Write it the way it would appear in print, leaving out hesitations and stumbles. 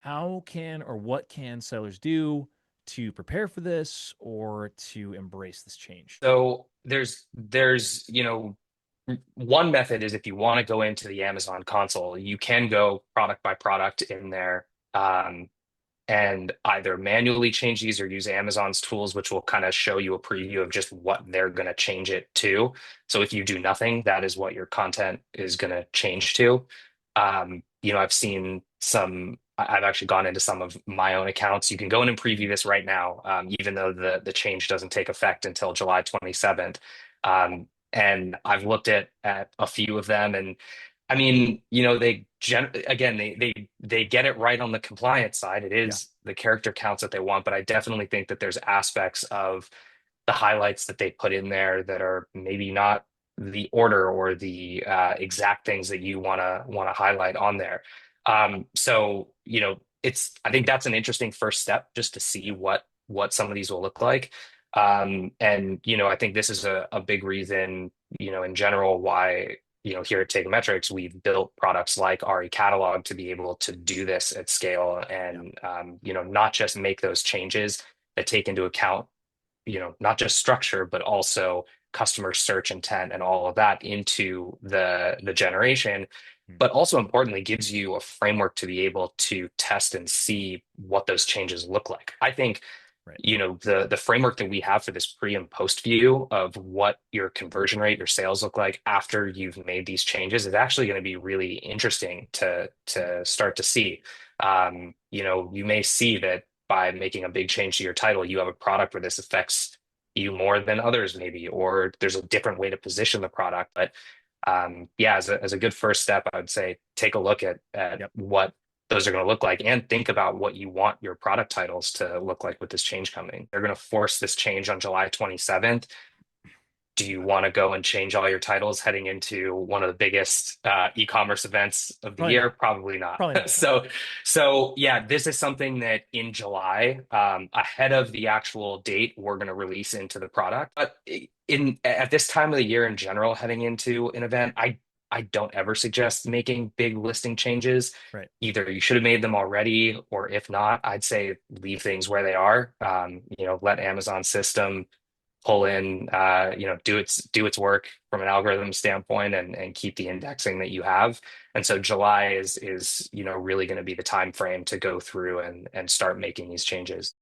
How can or what can sellers do to prepare for this or to embrace this change? So there's one method is if you want to go into the Amazon console, you can go product by product in there, and either manually change these or use Amazon's tools, which will kind of show you a preview of just what they're going to change it to. So if you do nothing, that is what your content is going to change to. I've seen I've actually gone into some of my own accounts. You can go in and preview this right now, even though the change doesn't take effect until July 27th. And I've looked at a few of them, and I mean, they get it right on the compliance side. It Yeah. is the character counts that they want, but I definitely think that there's aspects of the highlights that they put in there that are maybe not the order or the exact things that you want to highlight on there. So it's I think that's an interesting first step just to see what some of these will look like. And I think this is a big reason, in general, why here at Tegometrics, we've built products like RE Catalog to be able to do this at scale Yeah. and not just make those changes that take into account not just structure, but also customer search intent and all of that into the generation, Mm. but also importantly gives you a framework to be able to test and see what those changes look like. I think Right. the framework that we have for this pre and post view of what your conversion rate, your sales look like after you've made these changes is actually going to be really interesting to start to see. You may see that by making a big change to your title, you have a product where this affects you more than others, maybe, or there's a different way to position the product. But yeah, as a good first step, I would say take a look at Yep. what those are going to look like and think about what you want your product titles to look like with this change coming. They're going to force this change on July 27th. Do you want to go and change all your titles heading into one of the biggest e-commerce events of the Probably year? not. Probably not. Probably not. No. So yeah, this is something that in July, ahead of the actual date, we're going to release into the product. But in at this time of the year in general, heading into an event, I don't ever suggest making big listing changes. Right. Either you should have made them already, or if not, I'd say leave things where they are. Let Amazon system pull in, do its work from an algorithm standpoint and keep the indexing that you have. And so July is really going to be the time frame to go through and start making these changes.